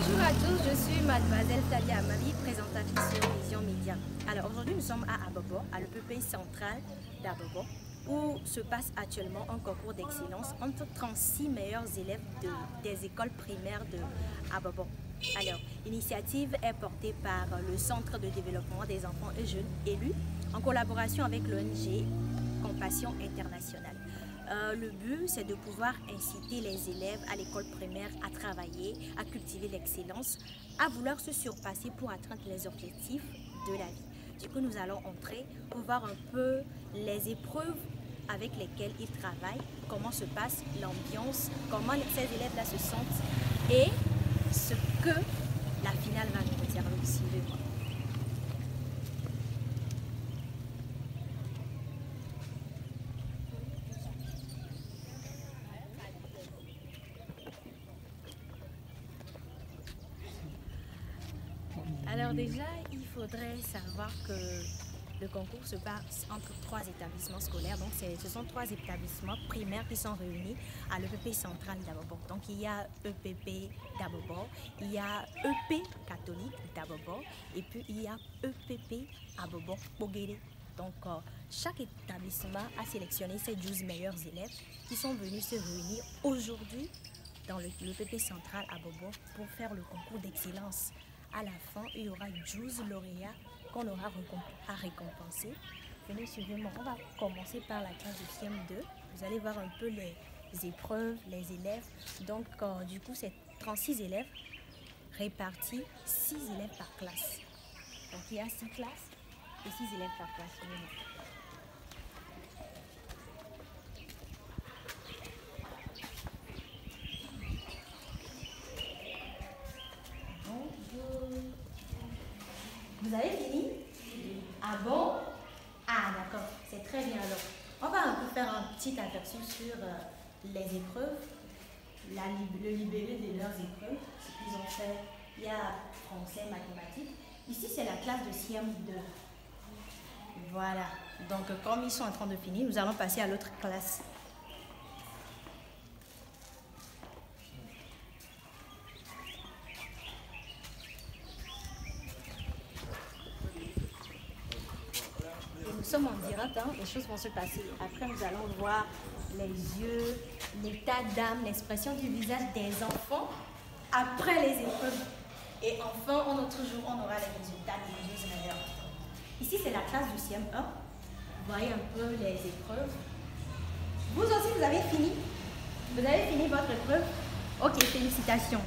Bonjour à tous, je suis Mademoiselle Talia Amali, présentatrice sur Vision Média. Alors aujourd'hui nous sommes à Abobo, à l'EPP central d'Abobo, où se passe actuellement un concours d'excellence entre 36 meilleurs élèves des écoles primaires de Abobo. Alors, l'initiative est portée par le Centre de développement des enfants et jeunes élus en collaboration avec l'ONG Compassion Internationale. Le but, c'est de pouvoir inciter les élèves à l'école primaire à travailler, à cultiver l'excellence, à vouloir se surpasser pour atteindre les objectifs de la vie. Du coup, nous allons entrer pour voir un peu les épreuves avec lesquelles ils travaillent, comment se passe l'ambiance, comment ces élèves-là se sentent et ce que la finale va nous réserver. Suivez-moi. Alors déjà, il faudrait savoir que le concours se passe entre 3 établissements scolaires. Donc ce sont 3 établissements primaires qui sont réunis à l'EPP central d'Abobo. Donc il y a EPP d'Abobo, il y a EP catholique d'Abobo et puis il y a EPP Abobo Bogere. Donc chaque établissement a sélectionné ses 12 meilleurs élèves qui sont venus se réunir aujourd'hui dans l'EPP central Abobo pour faire le concours d'excellence. À la fin, il y aura 12 lauréats qu'on aura à récompenser. Venez, suivez-moi. On va commencer par la classe de CM2. Vous allez voir un peu les épreuves, les élèves. Donc, du coup, c'est 36 élèves répartis, 6 élèves par classe. Donc, il y a 6 classes et 6 élèves par classe. Vous avez fini? Ah bon? Ah d'accord, c'est très bien alors. On va un peu faire un petit aperçu sur les épreuves, le libellé de leurs épreuves, ce qu'ils ont fait. Il y a français, mathématiques. Ici c'est la classe de CM2. Voilà, donc comme ils sont en train de finir, nous allons passer à l'autre classe. Nous sommes en direct, hein, les choses vont se passer. Après, nous allons voir les yeux, l'état d'âme, l'expression du visage des enfants après les épreuves. Et enfin, on aura les résultats des 12 meilleurs. Ici, c'est la classe du CM1. Vous voyez un peu les épreuves. Vous aussi, vous avez fini? Vous avez fini votre épreuve? Ok, félicitations.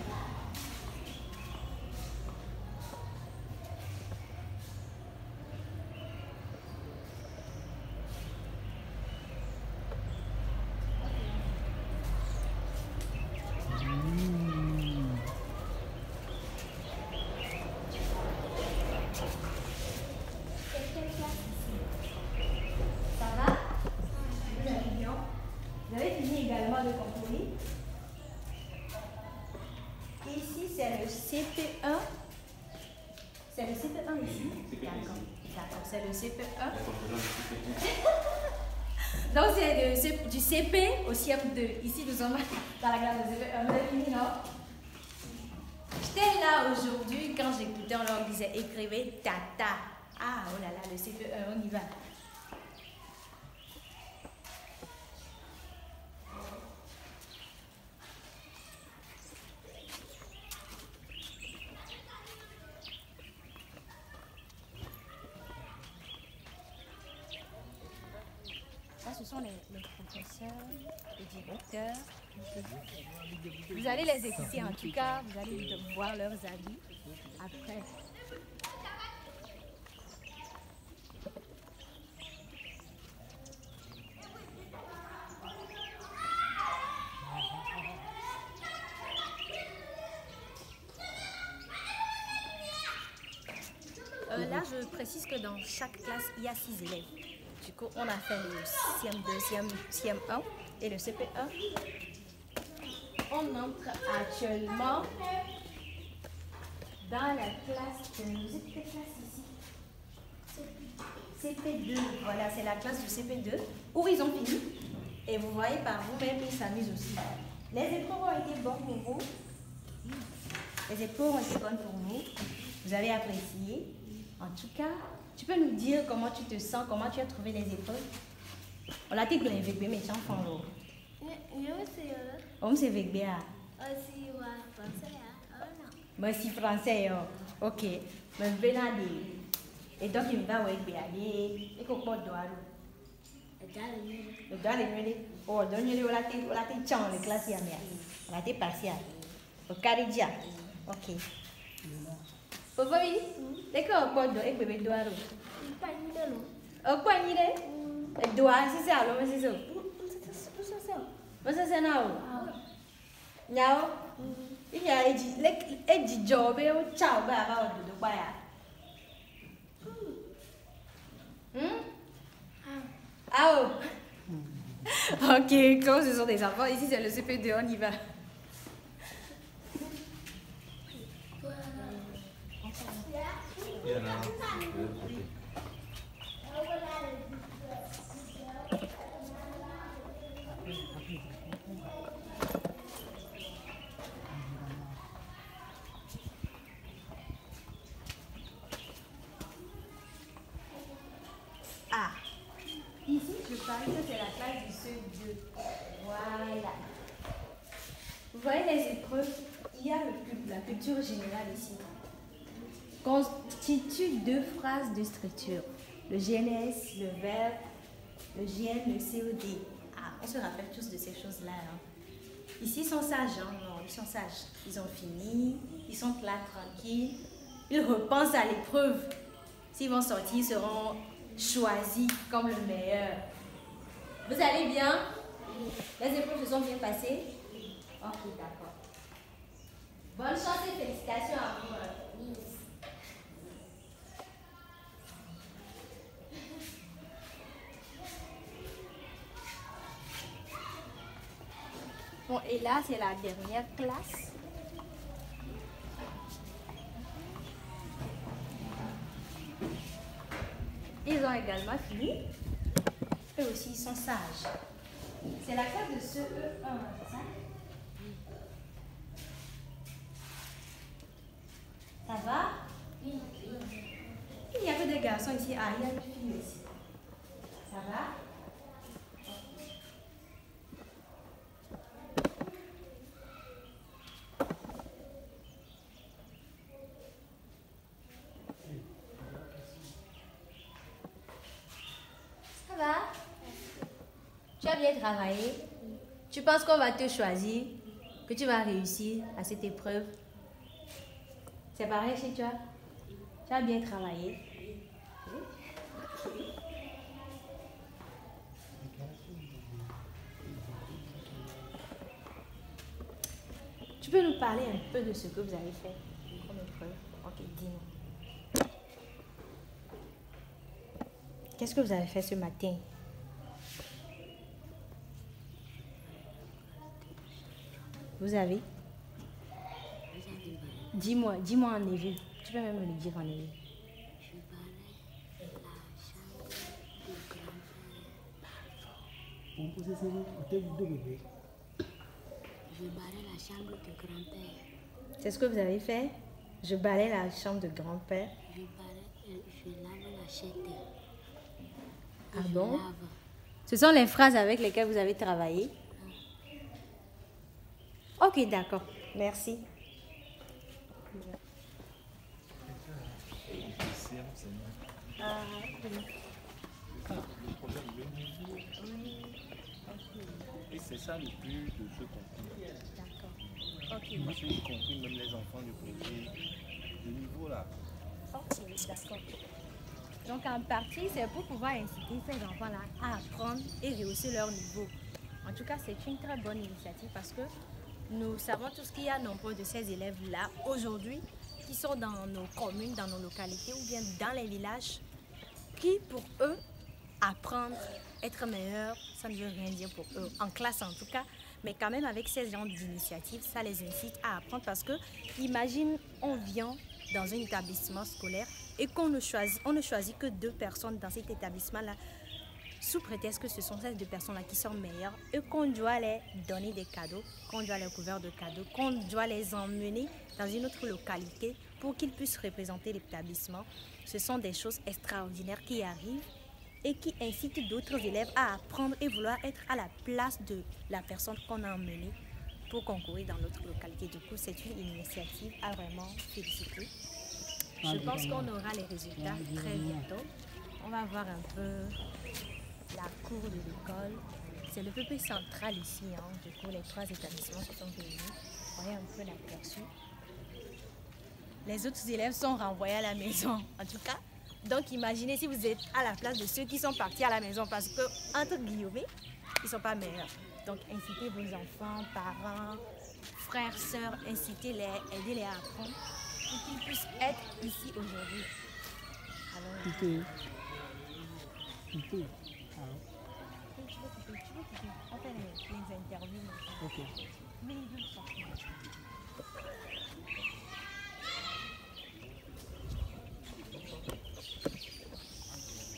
Le concours. Ici, c'est le CP1. C'est le CP1 ici. D'accord, c'est le CP1. Donc, c'est du CP au CM2. Ici, nous sommes dans la classe de CP1. Vous avez fini, non? J'étais là aujourd'hui quand j'écoutais, on leur disait écrivez tata. Ah, oh là là, le CP1, on y va. Ce sont les professeurs, les directeurs. Vous allez les écouter en tout cas, vous allez voir leurs avis après. Là, je précise que dans chaque classe, il y a 6 élèves. Du coup, on a fait le CM2, CM1 et le CP1. On entre actuellement dans la classe de... Vous êtes quelle classe ici? CP2. Voilà, c'est la classe du CP2 où ils ont fini. Et vous voyez par vous-même, ils s'amusent aussi. Les épreuves ont été bonnes pour vous? Les épreuves ont été bonnes pour vous. Vous avez apprécié. En tout cas, tu peux nous dire comment tu te sens, comment tu as trouvé les épreuves? On l'a dit que les bébés, mais tu en fais l'eau. On s'est avec bien. Moi, si français, ok. Mais venez. Et donc, il va avec bien. Et qu'on peut doire. Le doigt, les oh, donne-lui la tête, les classes, la tête partielle. Au Caridia. Ok. Vous voyez? D'accord, on peut doire avec bébé doigt. Au poignet, le doigt, c'est ça, alors, c'est ça. C'est ça, Nyao, il y a un job, et un ciao, bah, de Baya. Ah oh. Ok, quand ce sont des enfants, ici c'est le CP2, on y va. Ah, ici je parle que c'est la classe du CE2. Voilà. Vous voyez les épreuves, il y a la culture générale ici. Constitue deux phrases de structure. Le GNS, le verbe, le GN, le COD. Ah, on se rappelle tous de ces choses-là. Hein. Ici, ils sont sages. Hein? Non, ils sont sages. Ils ont fini, ils sont là tranquilles. Ils repensent à l'épreuve. S'ils vont sortir, ils seront choisis comme le meilleur. Vous allez bien? Les épreuves se sont bien passées? Ok, d'accord. Bonne chance et félicitations à vous. Bon, et là, c'est la dernière classe. Ils ont également fini. Eux aussi, ils sont sages. C'est la classe de CE1, c'est ça? Ça va? Oui. Il n'y a que des garçons ici. Ah, il y a une fille aussi. Ça va? Ça va? Tu as bien travaillé? Tu penses qu'on va te choisir? Que tu vas réussir à cette épreuve? C'est pareil chez toi? Tu as bien travaillé? Tu peux nous parler un peu de ce que vous avez fait comme épreuve? Ok, dis-nous. Qu'est-ce que vous avez fait ce matin? Vous avez? Dis-moi en évu. Tu peux même me le dire en évu. Je balais la chambre de grand-père. C'est ce que vous avez fait? Je balais la chambre de grand-père. Je lave la chatte. Ah bon? Ce sont les phrases avec lesquelles vous avez travaillé? Ok, d'accord. Merci. Et c'est ça le but de ce concours. D'accord. Ok. Parce y compris même les enfants du projet, le niveau là. Ok, d'accord. Donc en partie, c'est pour pouvoir inciter ces enfants-là à apprendre et rehausser leur niveau. En tout cas, c'est une très bonne initiative parce que nous savons tout ce qu'il y a nombreux de ces élèves-là aujourd'hui qui sont dans nos communes, dans nos localités ou bien dans les villages qui, pour eux, apprendre, être meilleurs, ça ne veut rien dire pour eux, en classe en tout cas. Mais quand même, avec ces genres d'initiatives, ça les incite à apprendre parce que, imagine, on vient dans un établissement scolaire et qu'on ne choisit que 2 personnes dans cet établissement-là. sous prétexte que ce sont ces deux personnes-là qui sont meilleures et qu'on doit les donner des cadeaux, qu'on doit les couvrir de cadeaux, qu'on doit les emmener dans une autre localité pour qu'ils puissent représenter l'établissement. Ce sont des choses extraordinaires qui arrivent et qui incitent d'autres élèves à apprendre et vouloir être à la place de la personne qu'on a emmenée pour concourir dans l'autre localité. Du coup, c'est une initiative à vraiment féliciter. Je pense qu'on aura les résultats très bientôt. On va voir un peu la cour de l'école. C'est le PP central ici. Du coup, les 3 établissements se sont réunis. Vous voyez un peu l'aperçu. Les autres élèves sont renvoyés à la maison, en tout cas. Donc, imaginez si vous êtes à la place de ceux qui sont partis à la maison parce que, entre guillemets, ils ne sont pas meilleurs. Donc, incitez vos enfants, parents, frères, sœurs, incitez-les, aidez-les à apprendre pour qu'ils puissent être ici aujourd'hui. Alors, tu veux couper. On fait les interviews maintenant. Ok. Mais ils veulent sortir.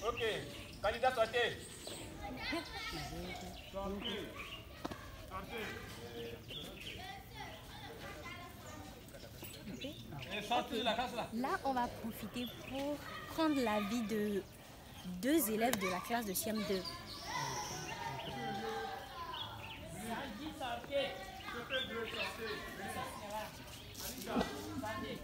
Ok, candidat sortez. Sortez. Là, on va profiter pour prendre l'avis de 2 élèves de la classe de CM2. Venez.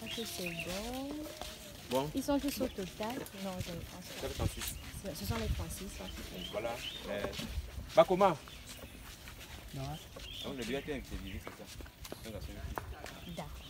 Ok, c'est bon. Bon. Ils sont tous au total. Non, je pense pas. Ce sont les 36. Voilà. Bah comment? Non. On a déjà été avec des visites, c'est ça. D'accord.